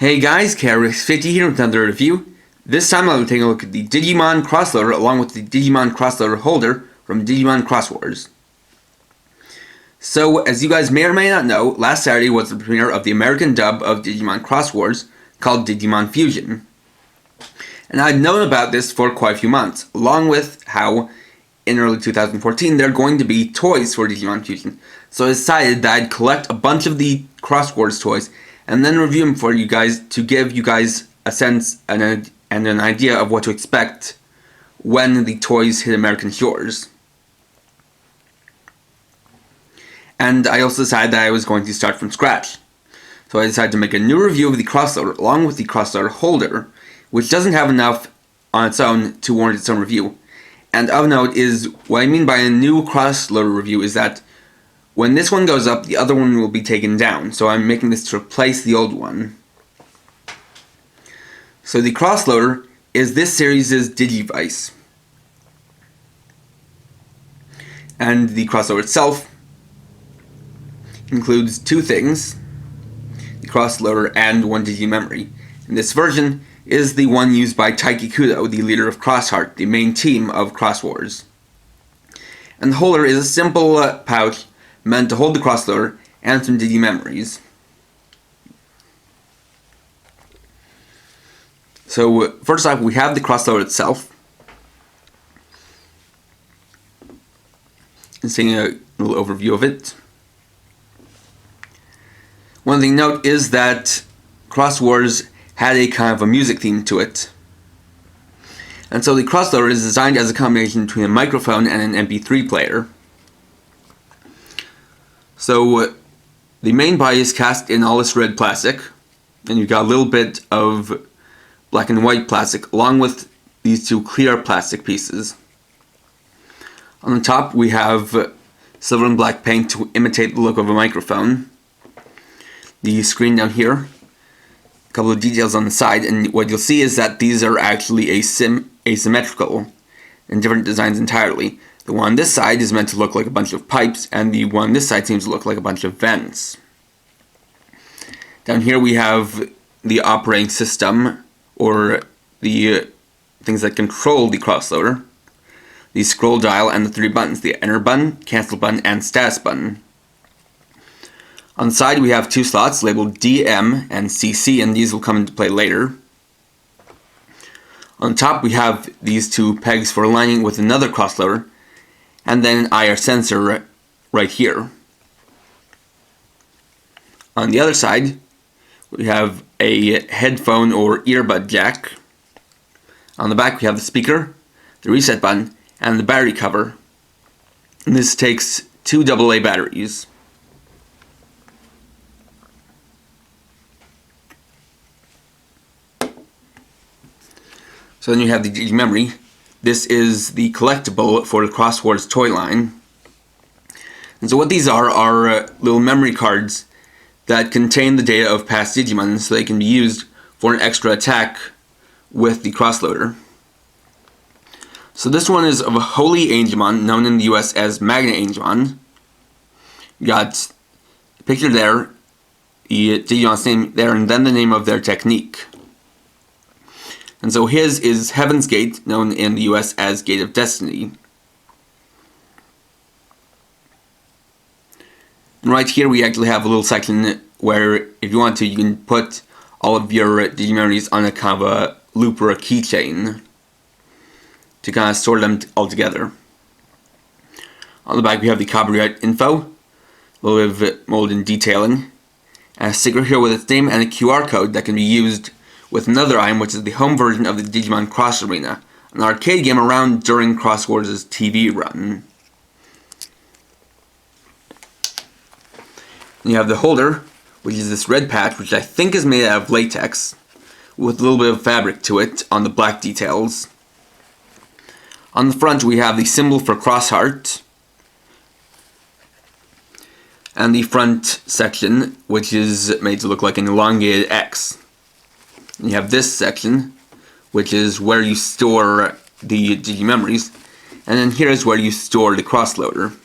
Hey guys, Kara50 here with another review. This time I'll be taking a look at the Digimon Crossloader along with the Digimon Crossloader holder from Digimon Crosswords. So, as you guys may or may not know, last Saturday was the premiere of the American dub of Digimon Crosswords called Digimon Fusion. And I'd known about this for quite a few months, along with how in early 2014 there are going to be toys for Digimon Fusion. So I decided that I'd collect a bunch of the Crosswords toys and then review them for you guys to give you guys a sense and an idea of what to expect when the toys hit American shores. And I also decided that I was going to start from scratch. So I decided to make a new review of the Crossloader along with the Crossloader holder, which doesn't have enough on its own to warrant its own review. And of note is, what I mean by a new Crossloader review is that when this one goes up, the other one will be taken down, so I'm making this to replace the old one. So the Crossloader is this series' Digivice. And the Crossloader itself includes two things, the Crossloader and one Digimemory. And this version is the one used by Taiki Kudo, the leader of Crossheart, the main team of Crosswords. And the holder is a simple pouch meant to hold the Crossloader and some Digimemories. So first off, we have the Crossloader itself. And seeing a little overview of it. One thing to note is that Crosswords had a kind of a music theme to it. And so the Crossloader is designed as a combination between a microphone and an MP3 player. So the main body is cast in all this red plastic, and you've got a little bit of black and white plastic along with these two clear plastic pieces. On the top we have silver and black paint to imitate the look of a microphone. The screen down here, a couple of details on the side, and what you'll see is that these are actually asymmetrical and different designs entirely. The one on this side is meant to look like a bunch of pipes, and the one on this side seems to look like a bunch of vents. Down here we have the operating system, or the things that control the Crossloader. The scroll dial and the three buttons, the enter button, cancel button, and status button. On the side we have two slots labeled DM and CC, and these will come into play later. On the top we have these two pegs for aligning with another Crossloader, and then an IR sensor right here. On the other side, we have a headphone or earbud jack. On the back we have the speaker, the reset button, and the battery cover. And this takes two AA batteries. So then you have the Digimemory. This is the collectible for the Crosswords toy line. And so what these are little memory cards that contain the data of past Digimon, so they can be used for an extra attack with the Crossloader. So this one is of a Holy Angemon, known in the US as Magnet Angemon. You got a picture there, the Digimon's name there, and then the name of their technique. And so his is Heaven's Gate, known in the US as Gate of Destiny. And right here we actually have a little section where, if you want to, you can put all of your Digimemories on a kind of a loop or a keychain to kind of store them all together. On the back we have the copyright info, a little bit of mold and detailing, and a sticker here with its name and a QR code that can be used with another item, which is the home version of the Digimon Cross Arena, an arcade game around during Crosswords' TV run. And you have the holder, which is this red patch, which I think is made out of latex, with a little bit of fabric to it on the black details. On the front we have the symbol for Crossheart, and the front section, which is made to look like an elongated X. You have this section, which is where you store the Digimemories, and then here is where you store the Crossloader.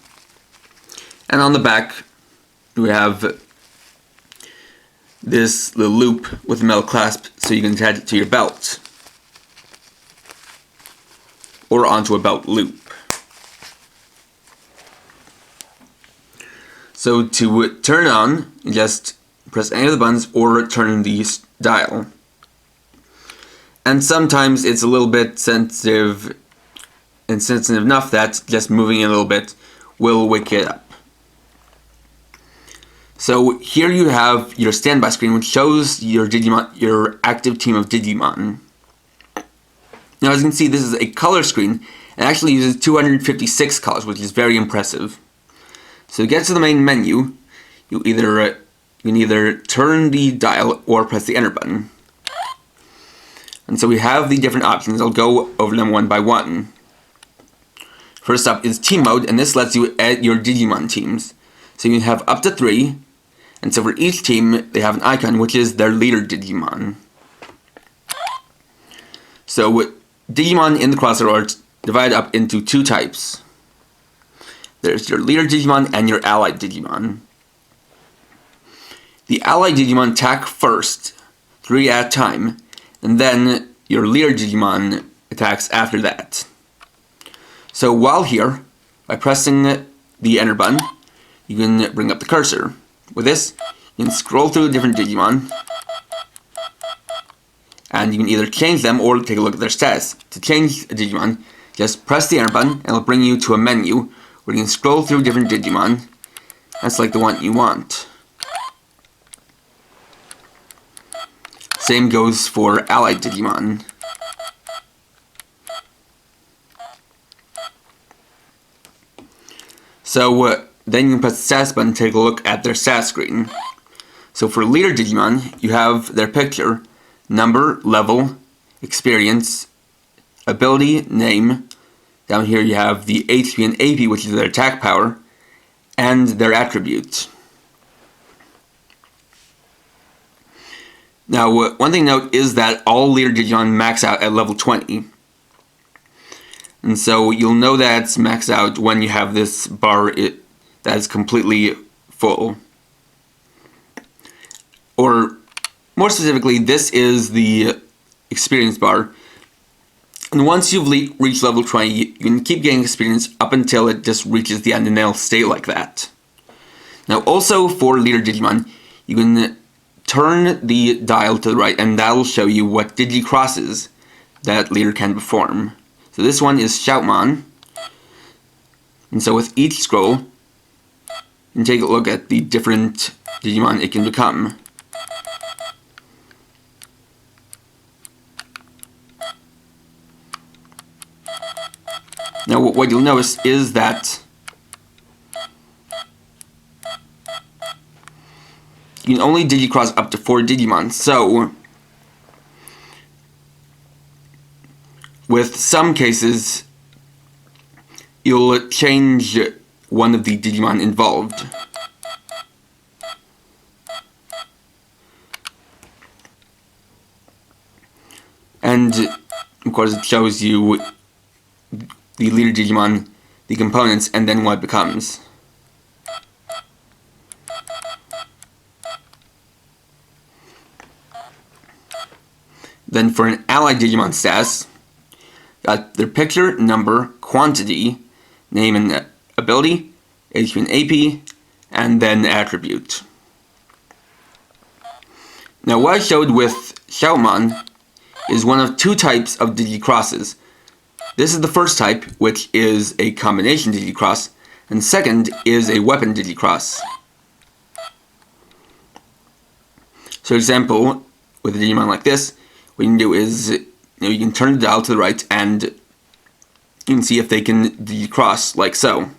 And on the back, we have this little loop with a metal clasp so you can attach it to your belt or onto a belt loop. So to turn it on, you just press any of the buttons or turn the dial. And sometimes it's a little bit sensitive enough that just moving it a little bit will wake it up. So here you have your standby screen, which shows your Digimon, your active team of Digimon. Now, as you can see, this is a color screen and actually uses 256 colors, which is very impressive. So to get to the main menu, you can either turn the dial or press the enter button. And so we have the different options. I'll go over them one by one. First up is team mode, and this lets you add your Digimon teams. So you can have up to 3, and so for each team they have an icon which is their leader Digimon. So Digimon in the crossover are divided up into 2 types. There's your leader Digimon and your Ally Digimon. The Ally Digimon attack first, 3 at a time, and then your leader Digimon attacks after that. So while here, by pressing the enter button, you can bring up the cursor. With this, you can scroll through the different Digimon, and you can either change them or take a look at their status. To change a Digimon, just press the enter button and it'll bring you to a menu where you can scroll through different Digimon and select the one you want. Same goes for Ally Digimon. So then you can press the status button and take a look at their status screen. So for leader Digimon, you have their picture, number, level, experience, ability, name. Down here you have the HP and AP, which is their attack power, and their attributes. Now, one thing to note is that all leader Digimon max out at level 20. And so you'll know that it's maxed out when you have this bar that is completely full. Or more specifically, this is the experience bar. And once you've reached level 20, you can keep getting experience up until it just reaches the end and they'll stay like that. Now also for leader Digimon, you can turn the dial to the right and that'll show you what Digi-crosses that leader can perform. So this one is Shoutmon. And so with each scroll, you can take a look at the different Digimon it can become. Now what you'll notice is that you can only Digicross up to 4 Digimon, so with some cases you'll change one of the Digimon involved. And of course it shows you the leader Digimon, the components, and then what it becomes. Then for an Ally Digimon status, got their picture, number, quantity, name and ability, HP and AP, and then attribute. Now what I showed with Shoutmon is one of 2 types of Digicrosses. This is the first type, which is a combination Digicross, and second is a weapon Digicross. So for example, with a Digimon like this, what you can do is you can turn the dial to the right and you can see if they can Digicross like so.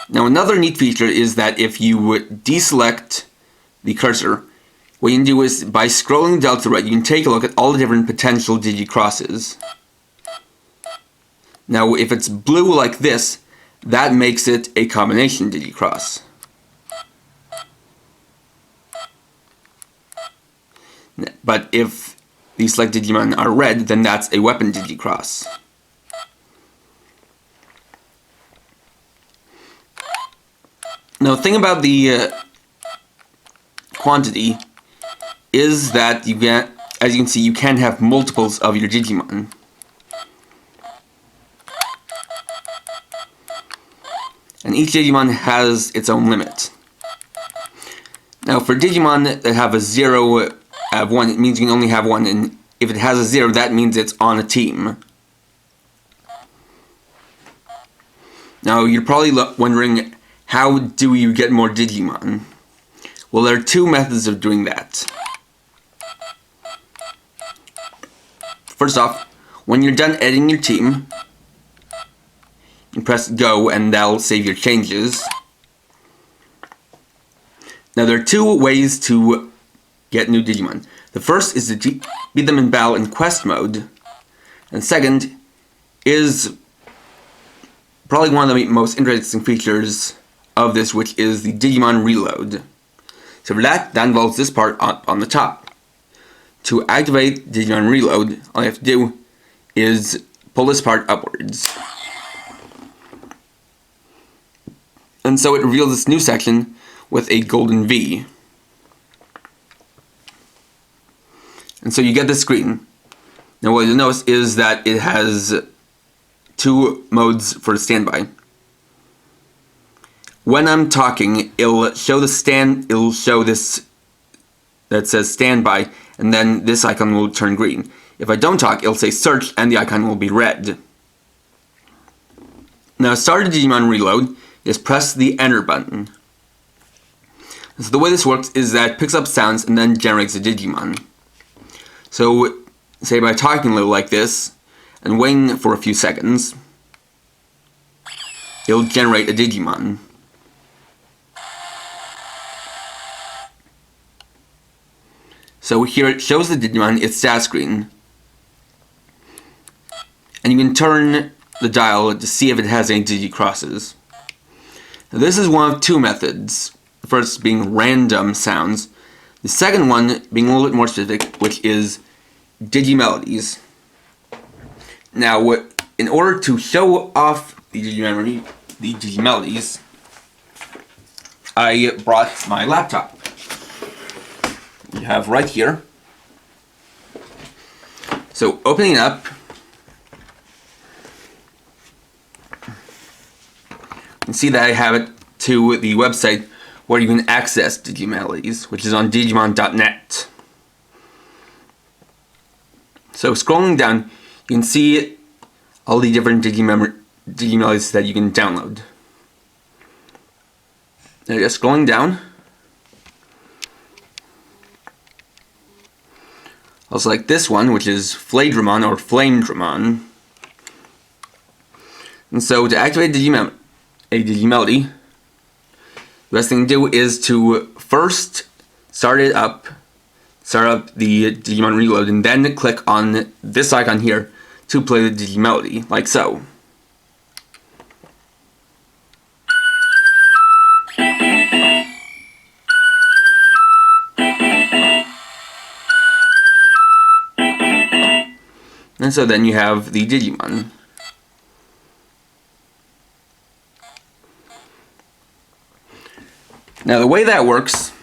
Now another neat feature is that if you deselect the cursor, what you can do is, by scrolling down to the right, you can take a look at all the different potential Digicrosses. Now, if it's blue like this, that makes it a combination Digicross. But if the selected Digimon are red, then that's a weapon Digicross. Now, the thing about the quantity is that you get, as you can see, you can have multiples of your Digimon. And each Digimon has its own limit. Now, for Digimon that have a 0 of 1, it means you can only have one, and if it has a 0, that means it's on a team. Now, you're probably wondering, how do you get more Digimon? Well, there are two methods of doing that. First off, when you're done editing your team, you press go and that'll save your changes. Now, there are two ways to get new Digimon. The first is to beat them in battle in quest mode. And second is probably one of the most interesting features of this, which is the Digimon Reload. So for that involves this part on the top. To activate Digimon Reload, all you have to do is pull this part upwards. And so it reveals this new section with a golden V. And so you get this screen. Now what you'll notice is that it has two modes for standby. When I'm talking, it'll show this that says standby, and then this icon will turn green. If I don't talk, it'll say search, and the icon will be red. Now, to start a Digimon Reload, just press the enter button. So the way this works is that it picks up sounds and then generates a Digimon. So, say by talking a little like this, and waiting for a few seconds, it'll generate a Digimon. So here it shows the Digimon its stat screen. And you can turn the dial to see if it has any Digi-crosses. Now this is one of two methods. The first being random sounds. The second one being a little bit more specific, which is Melodies. Now, in order to show off the Melodies, I brought my laptop. You have right here. So opening it up, you can see that I have it to the website where you can access Melodies, which is on digimon.net. So scrolling down, you can see all the different Melodies that you can download. Now just scrolling down. Also like this one, which is Fladramon or Flamedramon. And so to activate a Digimelody, the best thing to do is to first start up the Digimon Reload, and then click on this icon here to play the Digimelody, like so. And so then you have the Digimon. Now the way that works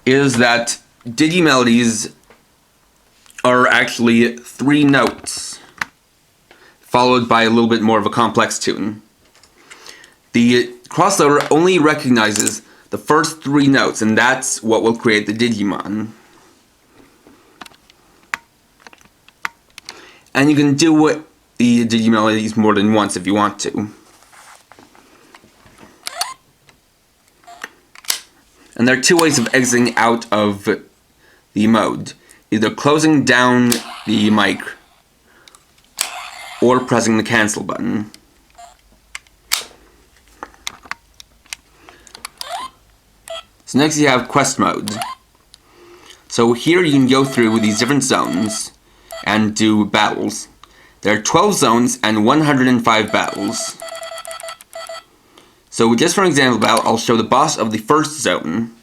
is that Digimelodies are actually 3 notes, followed by a little bit more of a complex tune. The crossloader only recognizes the first 3 notes, and that's what will create the Digimon. And you can do the Digimelodies more than once if you want to. And there are 2 ways of exiting out of the mode. Either closing down the mic or pressing the cancel button. So next you have quest mode. So here you can go through these different zones and do battles. There are 12 zones and 105 battles. So just for an example battle, I'll show the boss of the first zone.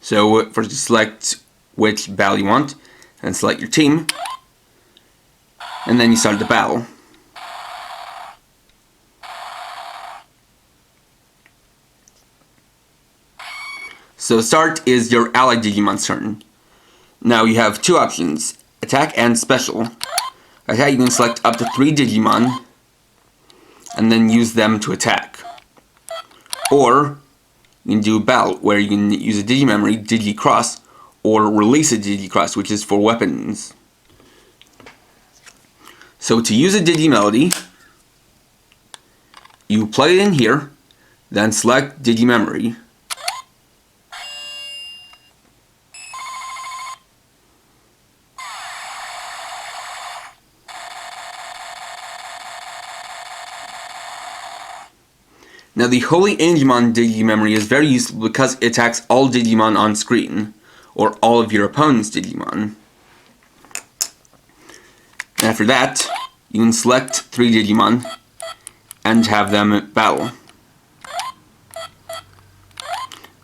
So first you select which battle you want, and select your team, and then you start the battle. So start is your Ally Digimon's turn. Now you have two options, attack and special. Attack, you can select up to 3 Digimon and then use them to attack. Or you can do battle, where you can use a Digimemory, Digi-Cross, or release a Digi-Cross, which is for weapons. So to use a Digimelody, you plug it in here, then select Digimemory. Now the Holy Angemon Digimemory is very useful because it attacks all Digimon on screen, or all of your opponent's Digimon. And after that, you can select 3 Digimon and have them battle.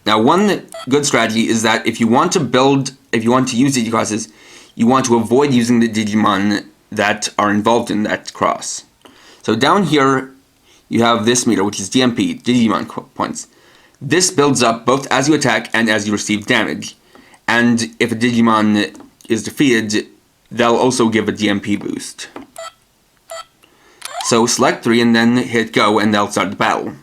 Now one good strategy is that if you want to use Digicrosses, you want to avoid using the Digimon that are involved in that cross. So down here, you have this meter, which is DMP, Digimon Points. This builds up both as you attack and as you receive damage. And if a Digimon is defeated, they'll also give a DMP boost. So select 3 and then hit go and they'll start the battle.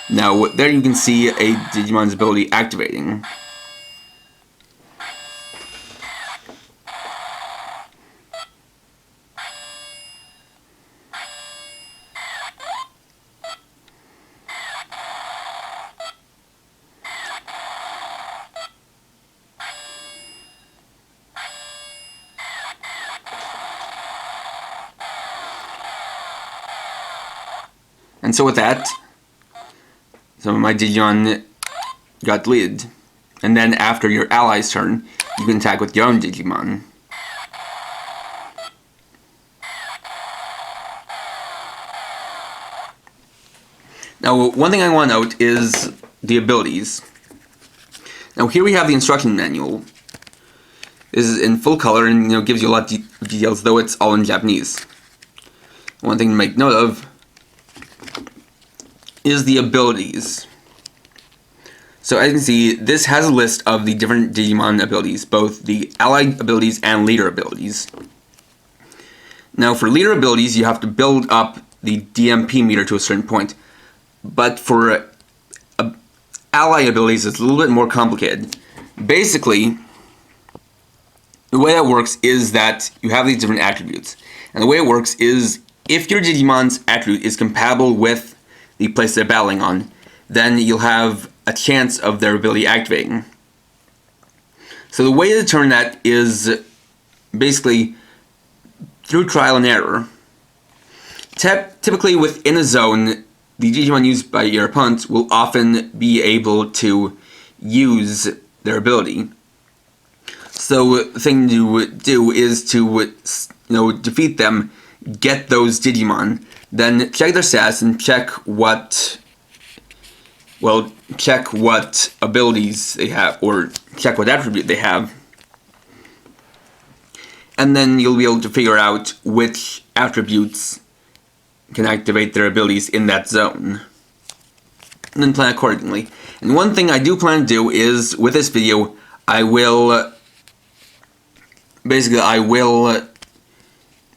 Now there you can see a Digimon's ability activating. And so with that, some of my Digimon got deleted. And then after your ally's turn, you can attack with your own Digimon. Now, one thing I want to note is the abilities. Now here we have the instruction manual. This is in full color and gives you a lot of details, though it's all in Japanese. One thing to make note of is the abilities. So as you can see, this has a list of the different Digimon abilities, both the Ally abilities and Leader abilities. Now for Leader abilities, you have to build up the DMP meter to a certain point, but for Ally abilities, it's a little bit more complicated. Basically, the way that works is that you have these different attributes, and the way it works is if your Digimon's attribute is compatible with the place they're battling on, then you'll have a chance of their ability activating. So the way to determine that is basically through trial and error. Typically within a zone, the Digimon used by your opponent will often be able to use their ability. So the thing to do is to defeat them, get those Digimon, then check their stats and check what abilities they have, or check what attribute they have. And then you'll be able to figure out which attributes can activate their abilities in that zone. And then plan accordingly. And one thing I do plan to do is, with this video, I will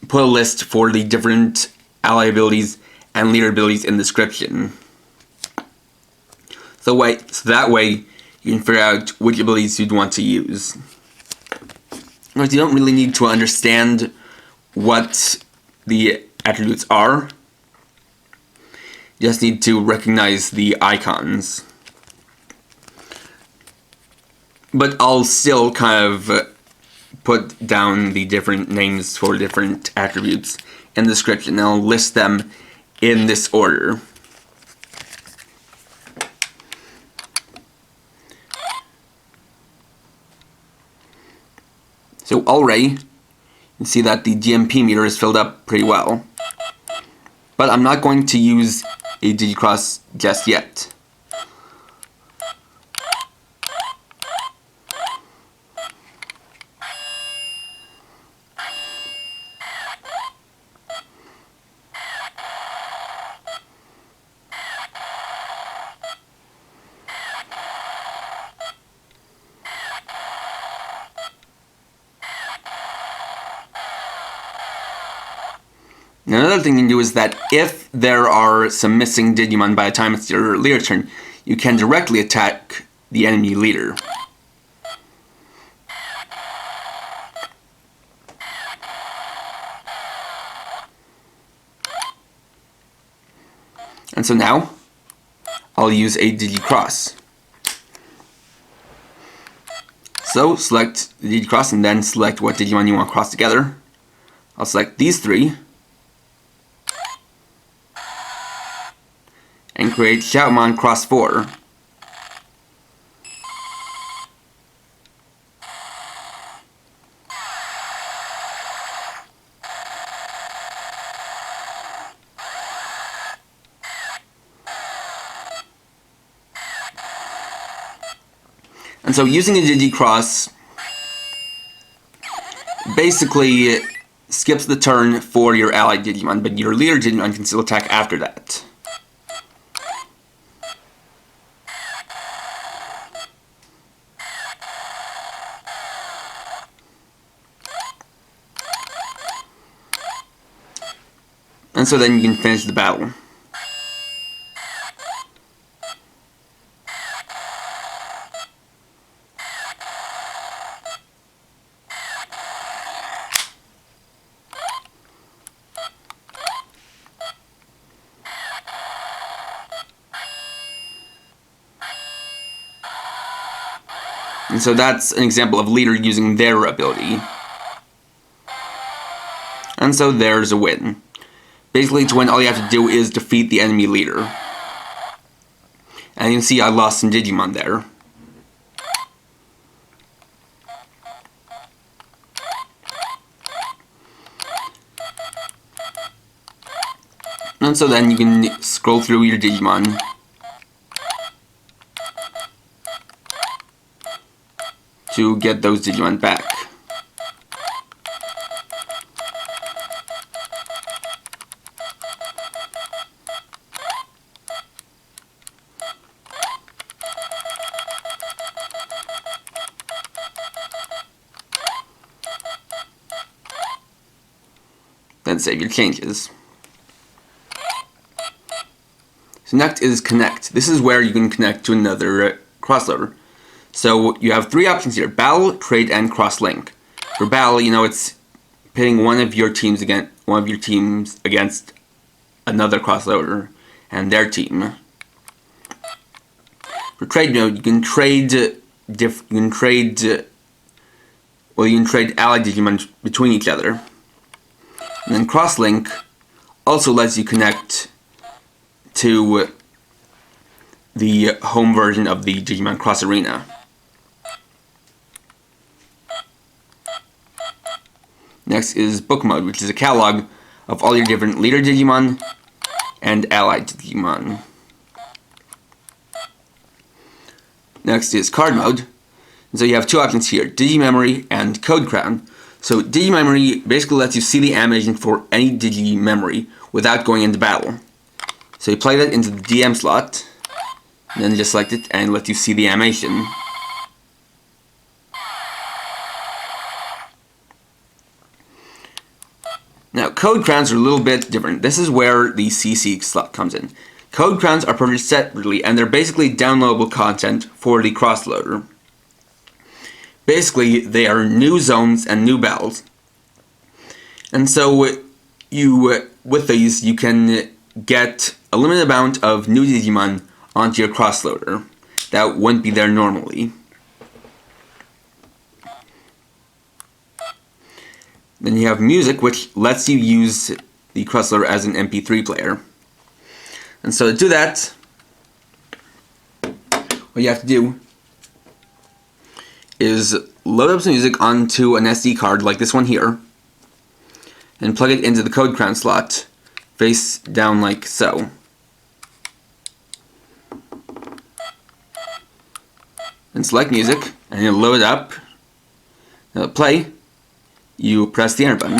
put a list for the different Ally abilities and Leader abilities in the description. So that way you can figure out which abilities you'd want to use. Because you don't really need to understand what the attributes are. You just need to recognize the icons. But I'll still kind of put down the different names for different attributes in the description, and I'll list them in this order. So already, you can see that the GMP meter is filled up pretty well. But I'm not going to use a Digicross just yet. Now, another thing you can do is that if there are some missing Digimon by the time it's your leader turn, you can directly attack the enemy leader. And so now, I'll use a Digi-Cross. So, select the Digi-Cross and then select what Digimon you want to cross together. I'll select these three. And create Shoutmon Cross 4. And so using a Digi-Cross basically skips the turn for your Ally Digimon, but your Leader Digimon can still attack after that. And so then you can finish the battle. And so that's an example of Leader using their ability. And so there's a win. Basically, to win, all you have to do is defeat the enemy leader. And you can see I lost some Digimon there. And so then you can scroll through your Digimon to get those Digimon back. Then save your changes. So next is connect. This is where you can connect to another crossloader. So you have three options here: battle, trade, and cross-link. For battle, it's pitting one of your teams against another crossloader and their team. For trade mode, you can trade Ally Digimon between each other. And then cross-link also lets you connect to the home version of the Digimon Cross Arena. Next is book mode, which is a catalog of all your different Leader Digimon and Ally Digimon. Next is card mode. And so you have two options here: Digimemory and Code Crown. So Digimemory basically lets you see the animation for any Digimemory without going into battle. So you plug that into the DM slot, and then just select it and let you see the animation. Now, code crowns are a little bit different. This is where the CC slot comes in. Code crowns are purchased separately, and they're basically downloadable content for the crossloader. Basically, they are new zones and new battles. And so, with these, you can get a limited amount of new Digimon onto your crossloader that wouldn't be there normally. Then you have music, which lets you use the crossloader as an MP3 player. And so to do that, what you have to do is load up some music onto an SD card like this one here, and plug it into the code crown slot, face down like so. And select music, and it'll load it up. Now play, you press the enter button.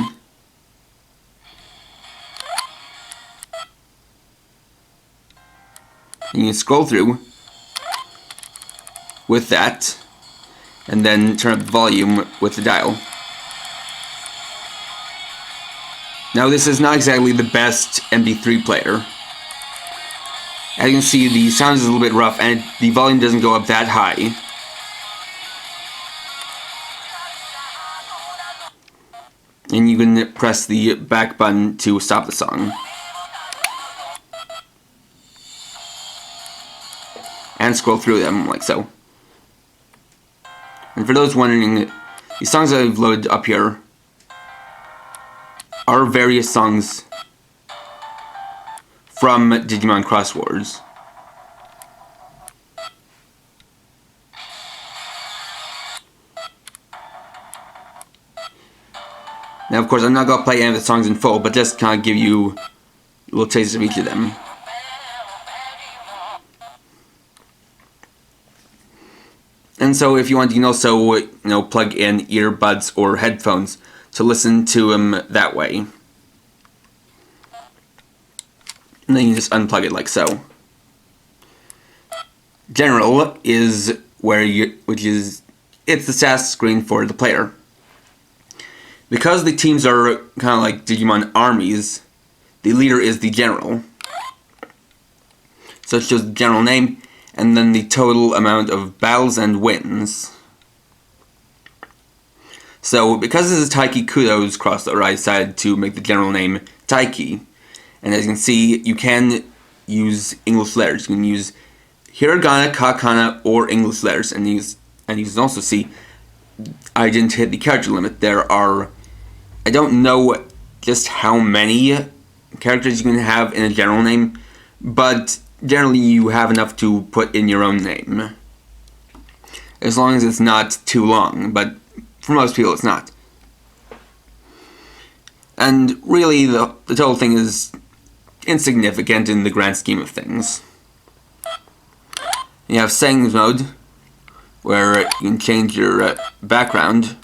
And you can scroll through with that, and then turn up the volume with the dial. Now this is not exactly the best MP3 player. As you can see, the sound is a little bit rough and the volume doesn't go up that high. And you can press the back button to stop the song. And scroll through them, like so. And for those wondering, the songs that I've loaded up here are various songs from Digimon Cross Wars. Now, of course, I'm not going to play any of the songs in full, but just kind of give you a little taste of each of them. And so, if you want, you can also, plug in earbuds or headphones to listen to them that way. And then you just unplug it like so. General is it's the status screen for the player. Because the teams are kind of like Digimon armies, the leader is the general. So it shows the general name, and then the total amount of battles and wins. So, because this is Taiki Kudo's crossover, I decided to make the general name Taiki. And as you can see, you can use English letters. You can use hiragana, katakana, or English letters. And you can also see, I didn't hit the character limit. There are, I don't know just how many characters you can have in a general name, but generally you have enough to put in your own name. As long as it's not too long, but for most people it's not. And really the total thing is insignificant in the grand scheme of things. You have settings mode, where you can change your background.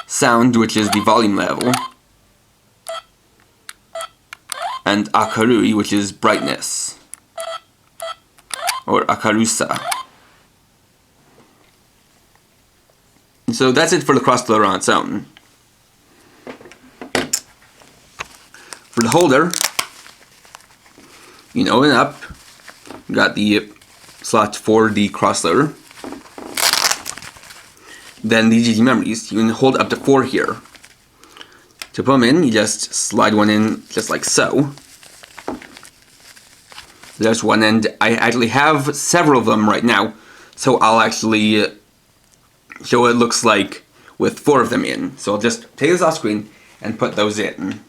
Sound, which is the volume level. And Akarui, which is brightness. Or Akarusa. So that's it for the cross loader on its own. For the holder, you can open it up. You got the slot for the cross loader. Then the GG memories, you can hold up to 4 here. To put them in, you just slide one in just like so. There's one, and I actually have several of them right now, so I'll actually show what it looks like with 4 of them in. So I'll just take this off screen and put those in.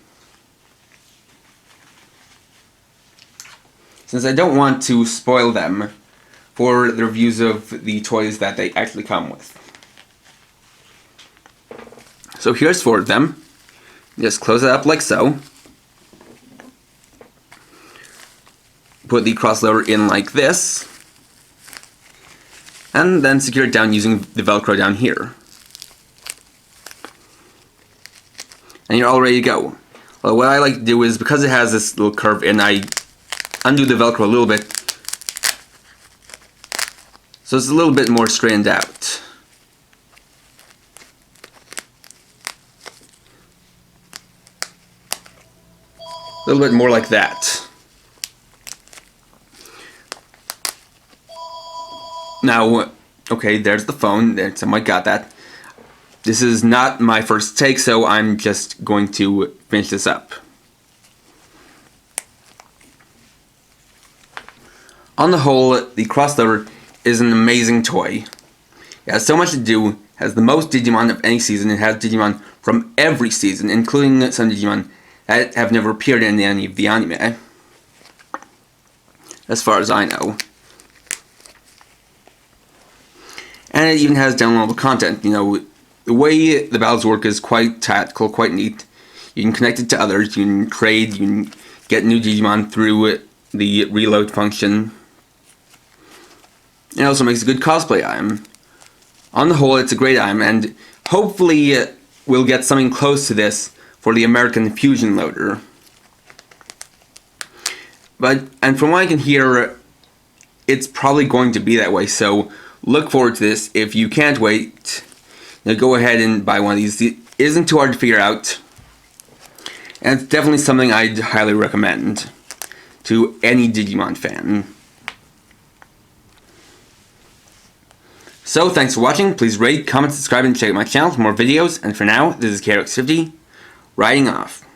Since I don't want to spoil them for the reviews of the toys that they actually come with. So here's 4 of them. Just close it up like so. Put the cross loader in like this. And then secure it down using the Velcro down here. And you're all ready to go. Well, what I like to do is, because it has this little curve, and I undo the Velcro a little bit, so it's a little bit more straightened out. A little bit more like that. Now, okay, there's the phone. Somebody got that. This is not my first take, so I'm just going to finish this up. On the whole, the crossloader is an amazing toy. It has so much to do, has the most Digimon of any season, it has Digimon from every season, including some Digimon that have never appeared in any of the anime. As far as I know. And it even has downloadable content. The way the battles work is quite tactical, quite neat. You can connect it to others, you can trade, you can get new Digimon through the reload function. It also makes a good cosplay item. On the whole, it's a great item, and hopefully we'll get something close to this for the American Fusion loader. And from what I can hear, it's probably going to be that way, so look forward to this. If you can't wait, go ahead and buy one of these. It isn't too hard to figure out, and it's definitely something I'd highly recommend to any Digimon fan. So, thanks for watching. Please rate, comment, subscribe, and check out my channel for more videos. And for now, this is KRX50, writing off.